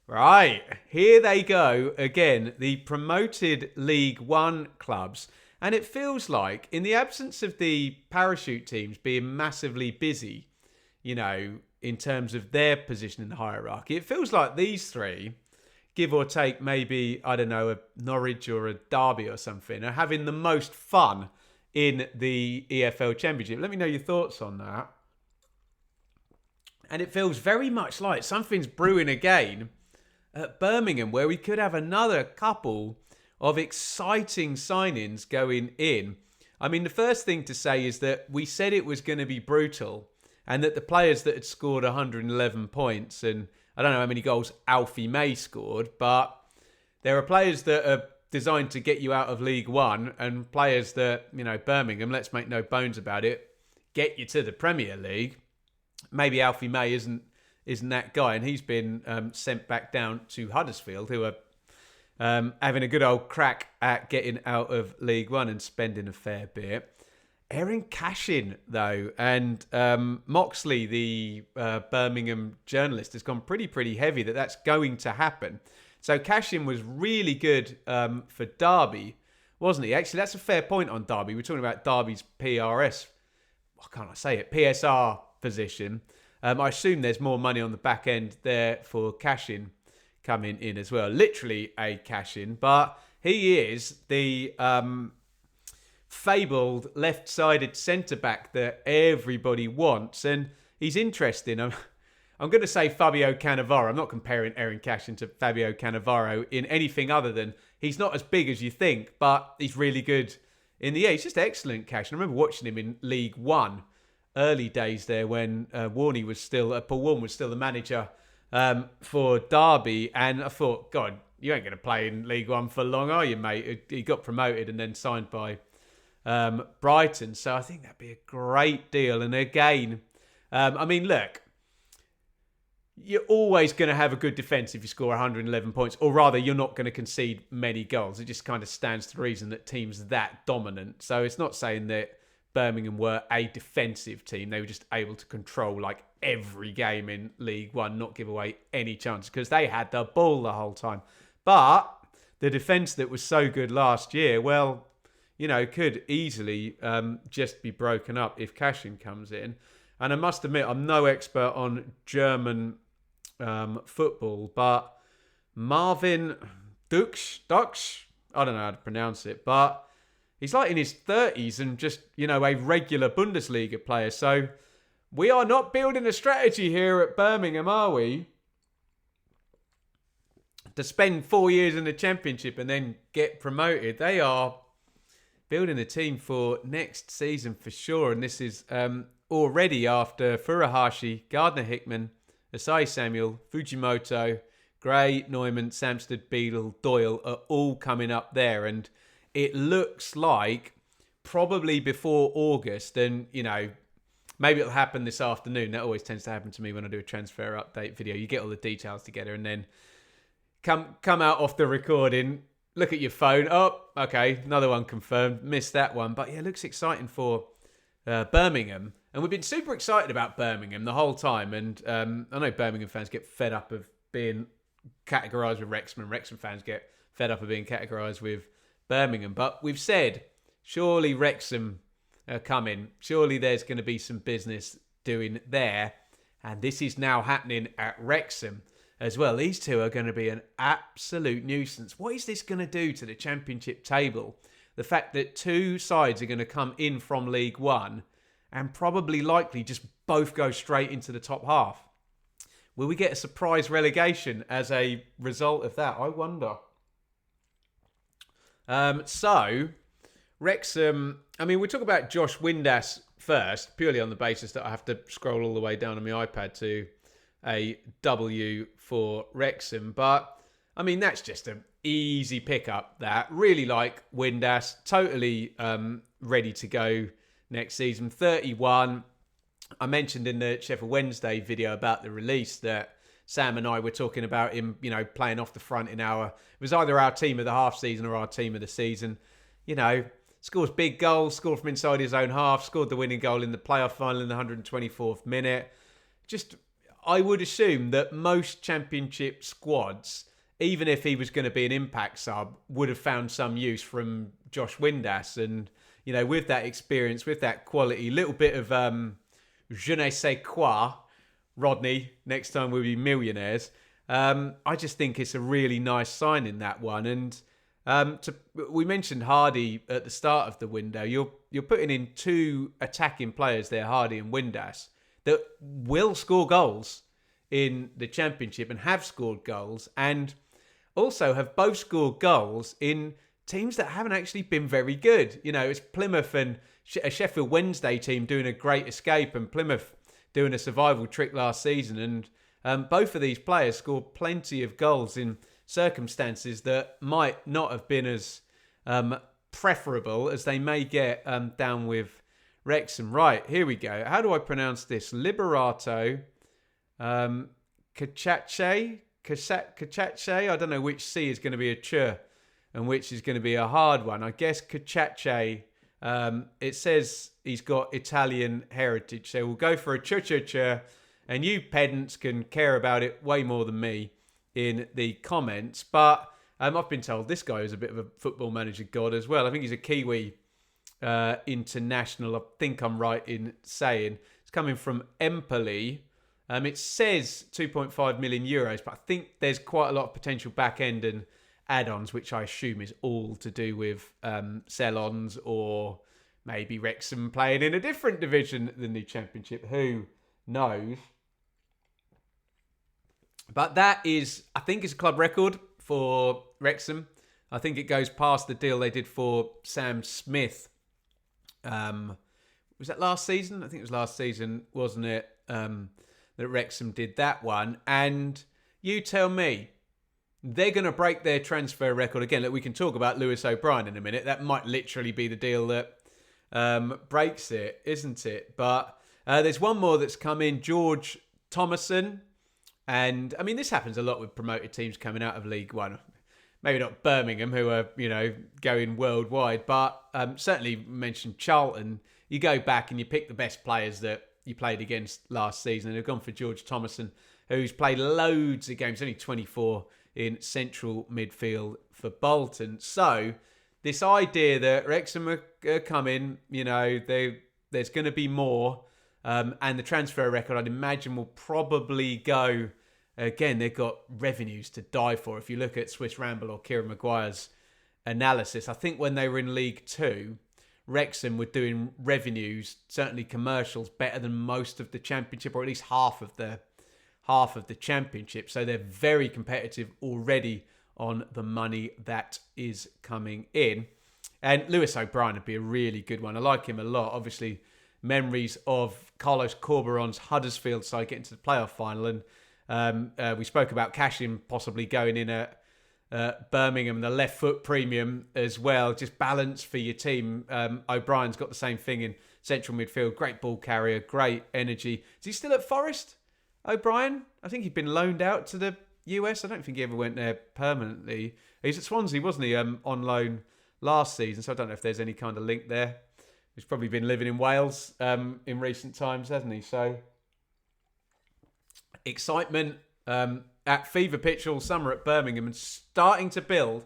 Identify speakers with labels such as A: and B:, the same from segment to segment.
A: Right, here they go again, the promoted League One clubs. And it feels like, in the absence of the parachute teams being massively busy, in terms of their position in the hierarchy, it feels like these three, give or take maybe, I don't know, a Norwich or a Derby or something, are having the most fun in the EFL Championship. Let me know your thoughts on that. And it feels very much like something's brewing again at Birmingham, where we could have another couple of exciting signings going in. I mean, the first thing to say is that we said it was going to be brutal and that the players that had scored 111 points, and I don't know how many goals Alfie May scored, but there are players that are designed to get you out of League One and players that, Birmingham, let's make no bones about it, get you to the Premier League. Maybe Alfie May isn't that guy, and he's been sent back down to Huddersfield, who are having a good old crack at getting out of League One and spending a fair bit. Erin Cashin, though, and Moxley, the Birmingham journalist, has gone pretty heavy that that's going to happen. So Cashin was really good for Derby, wasn't he? Actually, that's a fair point on Derby. We're talking about Derby's PRS, what can't I say it, PSR position. I assume there's more money on the back end there for Cashin coming in as well. Literally a cash-in, but he is the fabled left-sided centre-back that everybody wants, and he's interesting. I'm going to say Fabio Cannavaro. I'm not comparing Erin Cashin to Fabio Cannavaro in anything other than he's not as big as you think, but he's really good in the air. He's just excellent, Cashin. I remember watching him in League One, early days there when Paul Warne was still the manager for Derby, and I thought, God, you ain't going to play in League One for long, are you, mate? He got promoted and then signed by Brighton, so I think that'd be a great deal. And again, look, you're always going to have a good defence if you score 111 points, or rather, you're not going to concede many goals. It just kind of stands to reason that teams that dominant. So it's not saying that Birmingham were a defensive team. They were just able to control like every game in League One, not give away any chance because they had the ball the whole time. But the defence that was so good last year, well, could easily just be broken up if Cashin comes in. And I must admit, I'm no expert on German football, but Marvin Duksch, I don't know how to pronounce it, but he's like in his 30s and just, a regular Bundesliga player. So we are not building a strategy here at Birmingham, are we? To spend 4 years in the Championship and then get promoted. They are building a team for next season for sure. And this is already after Furuhashi, Gardner-Hickman, Asai Samuel, Fujimoto, Gray, Neumann, Samsted, Beadle, Doyle are all coming up there. And it looks like probably before August, and, maybe it'll happen this afternoon. That always tends to happen to me when I do a transfer update video. You get all the details together and then come out off the recording, look at your phone. Oh, okay, another one confirmed. Missed that one. But yeah, it looks exciting for Birmingham. And we've been super excited about Birmingham the whole time. And I know Birmingham fans get fed up of being categorised with Wrexham, and Wrexham fans get fed up of being categorised with Birmingham. But we've said, surely Wrexham are coming. Surely there's going to be some business doing there. And this is now happening at Wrexham as well. These two are going to be an absolute nuisance. What is this going to do to the Championship table? The fact that two sides are going to come in from League One and probably likely just both go straight into the top half. Will we get a surprise relegation as a result of that? I wonder. So, Wrexham, we'll talk about Josh Windass first, purely on the basis that I have to scroll all the way down on my iPad to a W for Wrexham. But, that's just an easy pickup, that. Really like Windass, totally ready to go next season. 31. I mentioned in the Sheffield Wednesday video about the release that Sam and I were talking about him, playing off the front in it was either our team of the half season or our team of the season. Scores big goals, scored from inside his own half, scored the winning goal in the playoff final in the 124th minute. Just I would assume that most Championship squads, even if he was going to be an impact sub, would have found some use from Josh Windass. And, you know, with that experience, with that quality, little bit of je ne sais quoi, Rodney, next time we'll be millionaires. I just think it's a really nice signing, that one. And we mentioned Hardy at the start of the window. You're putting in two attacking players there, Hardy and Windass, that will score goals in the Championship and have scored goals, and also have both scored goals in teams that haven't actually been very good. You know, it's Plymouth and a Sheffield Wednesday team doing a great escape, and Plymouth doing a survival trick last season. And both of these players scored plenty of goals in circumstances that might not have been as preferable as they may get down with Wrexham. Right, here we go. How do I pronounce this? Liberato Cachace? I don't know which C is going to be a ch and which is going to be a hard one. I guess Cachace. It says he's got Italian heritage, so we'll go for a ch. And you pedants can care about it way more than me in the comments. But I've been told this guy is a bit of a football manager god as well. I think he's a Kiwi international. I think I'm right in saying. It's coming from Empoli. It says 2.5 million euros, but I think there's quite a lot of potential back end and add-ons, which I assume is all to do with sell-ons, or maybe Wrexham playing in a different division than the Championship. Who knows? But that is, I think, it's a club record for Wrexham. I think it goes past the deal they did for Sam Smith. Was that last season? I think it was last season, wasn't it? That Wrexham did that one. And you tell me, they're going to break their transfer record again. Look, we can talk about Lewis O'Brien in a minute. That might literally be the deal that breaks it, isn't it? But there's one more that's come in, George Thomason. And, I mean, this happens a lot with promoted teams coming out of League One. Maybe not Birmingham, who are, you know, going worldwide. But certainly mentioned Charlton. You go back and you pick the best players that you played against last season. And they've gone for George Thomason, who's played loads of games, only 24 in central midfield for Bolton. So this idea that Wrexham are coming, you know, there's going to be more. And the transfer record, I'd imagine, will probably go... Again, they've got revenues to die for. If you look at Swiss Ramble or Kieran Maguire's analysis, I think when they were in League Two, Wrexham were doing revenues, certainly commercials, better than most of the Championship, or at least half of the Championship. So they're very competitive already on the money that is coming in. And Lewis O'Brien would be a really good one. I like him a lot. Obviously, memories of Carlos Corberon's Huddersfield side getting to the playoff final, and we spoke about Cashin possibly going in at Birmingham, the left foot premium as well. Just balance for your team. O'Brien's got the same thing in central midfield. Great ball carrier, great energy. Is he still at Forest, O'Brien? I think he'd been loaned out to the US. I don't think he ever went there permanently. He's at Swansea, wasn't he, on loan last season? So I don't know if there's any kind of link there. He's probably been living in Wales in recent times, hasn't he? So... excitement at fever pitch all summer at Birmingham and starting to build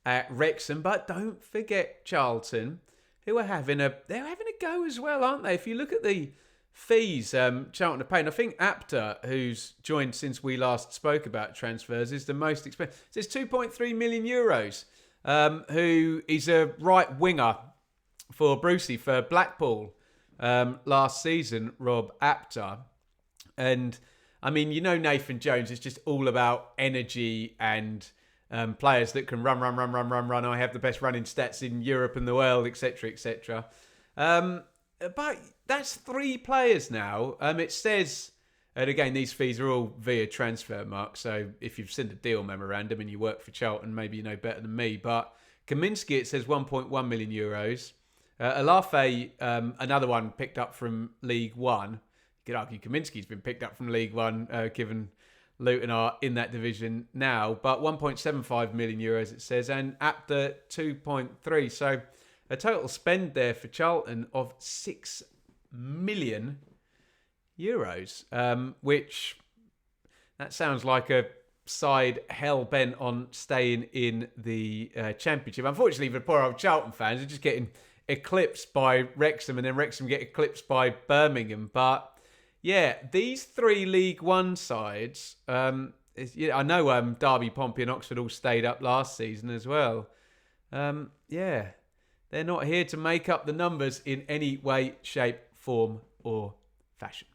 A: at Wrexham. But don't forget Charlton, who are having a go as well, aren't they? If you look at the fees Charlton are paying, I think Apter, who's joined since we last spoke about transfers, is the most expensive. It's 2.3 million euros. Who is a right winger for Brucey for Blackpool last season, Rob Apter. And I mean, you know, Nathan Jones is just all about energy and players that can run. I have the best running stats in Europe and the world, etc., etc. But that's 3 players now. It says, and again, these fees are all via transfer mark. So if you've seen the deal memorandum and you work for Charlton, maybe you know better than me. But Kaminski, it says 1.1 million euros. Alafe, another one picked up from League One. You could argue Kaminski's been picked up from League One, given Luton are in that division now. But 1.75 million euros, it says, and Apter 2.3. So a total spend there for Charlton of 6 million Euros, which that sounds like a side hell bent on staying in the Championship. Unfortunately for the poor old Charlton fans, they're just getting eclipsed by Wrexham, and then Wrexham get eclipsed by Birmingham. But yeah, these three League One sides, I know Derby, Pompey and Oxford all stayed up last season as well. Yeah, they're not here to make up the numbers in any way, shape, form or fashion.